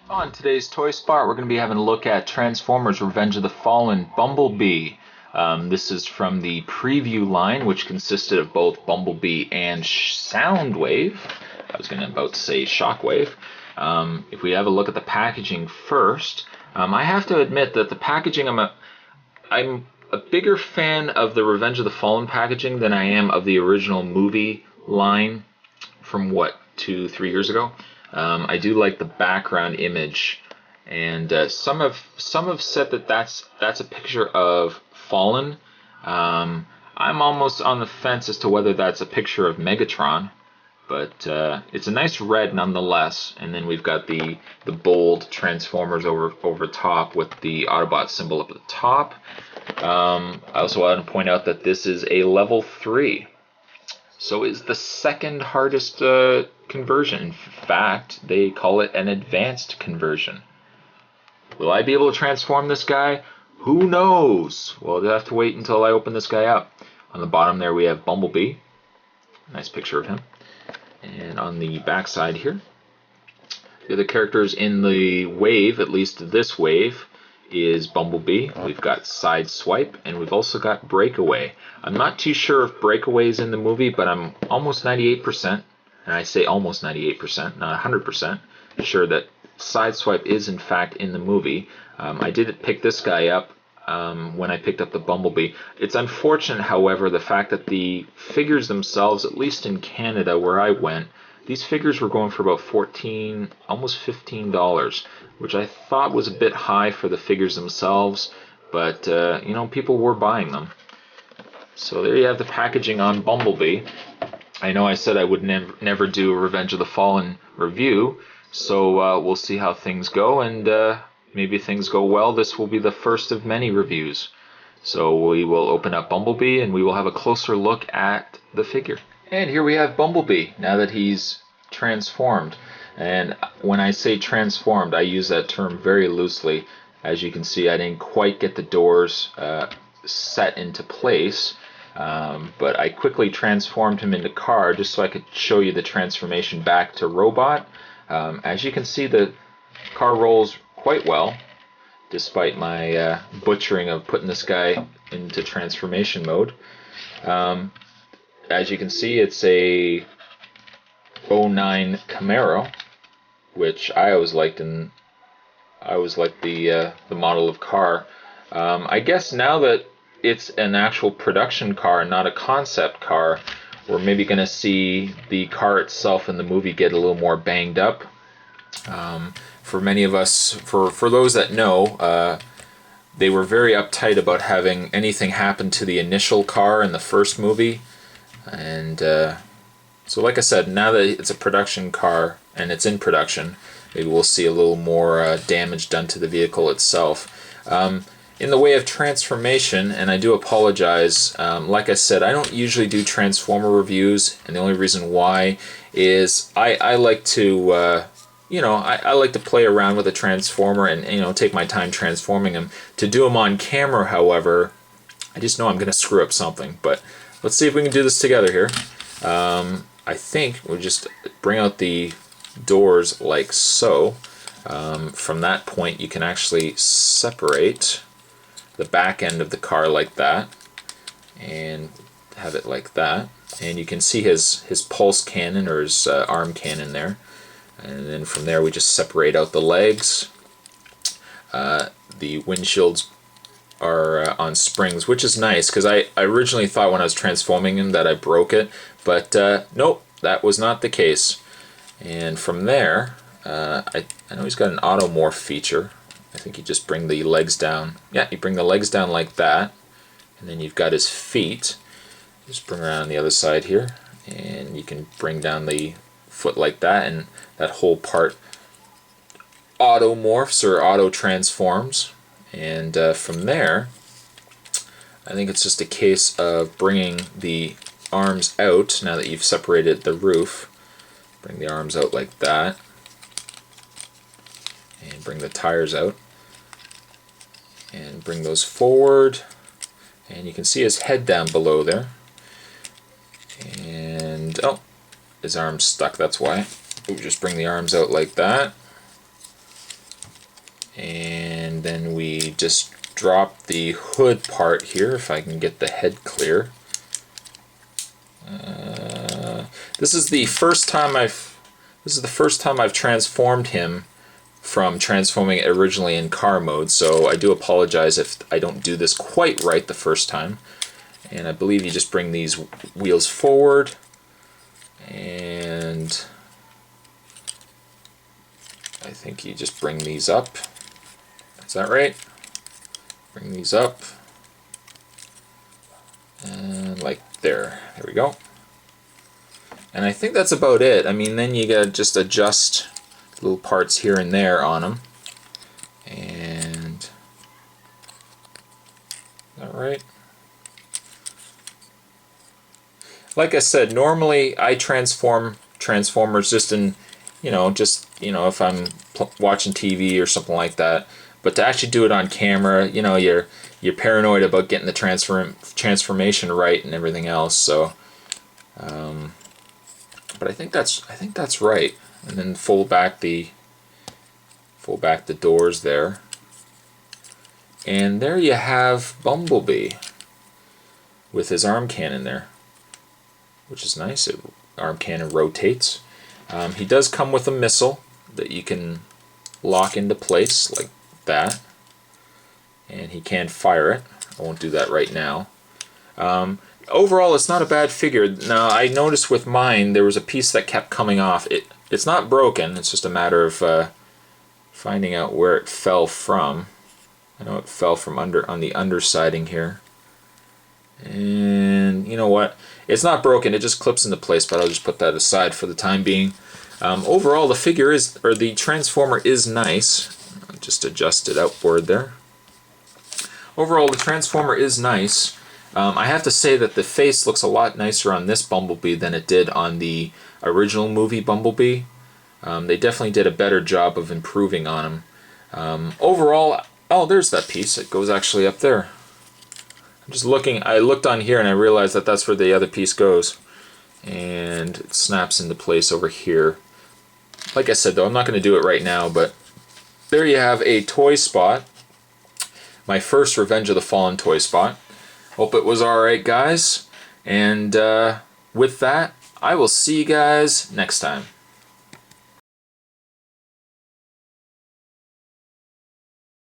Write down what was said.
On today's Toy Spot, we're going to be having a look at Transformers Revenge of the Fallen Bumblebee. This is from the preview line, which consisted of both Bumblebee and Soundwave. I was about to say Shockwave. If we have a look at the packaging first, I have to admit that the packaging, I'm a bigger fan of the Revenge of the Fallen packaging than I am of the original movie line from, 2-3 years ago. I do like the background image, and some have said that that's a picture of Fallen. I'm almost on the fence as to whether that's a picture of Megatron, but it's a nice red nonetheless. And then we've got the bold Transformers over top with the Autobot symbol up at the top. I also want to point out that this is a level 3. So is the second hardest conversion. In fact, they call it an advanced conversion. Will I be able to transform this guy? Who knows? Well, we'll have to wait until I open this guy up. On the bottom there we have Bumblebee. Nice picture of him. And on the back side here, the other characters in the wave, at least this wave, is Bumblebee. We've got Sideswipe, and we've also got Breakaway. I'm not too sure if Breakaway is in the movie, but I'm almost 98%, and I say almost 98%, not 100%, sure that Sideswipe is in fact in the movie. I did pick this guy up when I picked up the Bumblebee. It's unfortunate, however, the fact that the figures themselves, at least in Canada where I went, these figures were going for about $14, almost $15, which I thought was a bit high for the figures themselves, but people were buying them. So there you have the packaging on Bumblebee. I know I said I would never do a Revenge of the Fallen review, so we'll see how things go, and maybe if things go well, this will be the first of many reviews. So we will open up Bumblebee, and we will have a closer look at the figure. And here we have Bumblebee, now that he's transformed. And when I say transformed, I use that term very loosely. As you can see, I didn't quite get the doors set into place, but I quickly transformed him into car just so I could show you the transformation back to robot. As you can see, the car rolls quite well, despite my butchering of putting this guy into transformation mode. As you can see, it's a 09 Camaro, which I always liked, and I always liked the model of car. I guess now that it's an actual production car and not a concept car, we're maybe going to see the car itself in the movie get a little more banged up. For many of us, for those that know, they were very uptight about having anything happen to the initial car in the first movie. And so like I said, now that it's a production car and it's in production, maybe we'll see a little more damage done to the vehicle itself. In the way of transformation, and I do apologize, like I said, I don't usually do Transformer reviews, and the only reason why is I like to I like to play around with a Transformer and take my time transforming him. To do him on camera, however, I just know I'm going to screw up something, but let's see if we can do this together here. I think we'll just bring out the doors like so. From that point, you can actually separate the back end of the car like that, and have it like that. And you can see his pulse cannon or his arm cannon there. And then from there, we just separate out the legs. The windshields are on springs, which is nice, because I originally thought when I was transforming him that I broke it, but nope, that was not the case. And from there, I know he's got an automorph feature. I think you just bring the legs down. Yeah, you bring the legs down like that, and then you've got his feet. Just bring around the other side here, and you can bring down the foot like that, and that whole part auto-morphs or auto-transforms. And from there, I think it's just a case of bringing the arms out, now that you've separated the roof. Bring the arms out like that. And bring the tires out. And bring those forward. And you can see his head down below there. And, oh, his arm's stuck, that's why. We'll just bring the arms out like that. And then we just drop the hood part here, if I can get the head clear. This is the first time I've transformed him from transforming it originally in car mode, so I do apologize if I don't do this quite right the first time. And I believe you just bring these wheels forward, and I think you just bring these up. Is that right? Bring these up, and like there. There we go. And I think that's about it. I mean, then you gotta just adjust little parts here and there on them. And is that right? Like I said, normally I transform Transformers just in, if I'm watching TV or something like that. But to actually do it on camera, you're paranoid about getting the transformation right and everything else. So, but I think that's right. And then fold back the doors there. And there you have Bumblebee with his arm cannon there, which is nice. Arm cannon rotates. He does come with a missile that you can lock into place like that, and he can fire it. I won't do that right now. Overall, it's not a bad figure. Now, I noticed with mine there was a piece that kept coming off. It's not broken. It's just a matter of finding out where it fell from. I know it fell from on the undersiding here. And you know what? It's not broken. It just clips into place, but I'll just put that aside for the time being. Overall, the Transformer is nice. I'll just adjust it outboard there. Overall, the Transformer is nice. I have to say that the face looks a lot nicer on this Bumblebee than it did on the original movie Bumblebee. They definitely did a better job of improving on him. Overall, oh, there's that piece. It goes actually up there. I'm just looking. I looked on here and I realized that that's where the other piece goes. And it snaps into place over here. Like I said, though, I'm not going to do it right now, but there you have a toy spot. My first Revenge of the Fallen toy spot. Hope it was alright, guys. And with that, I will see you guys next time.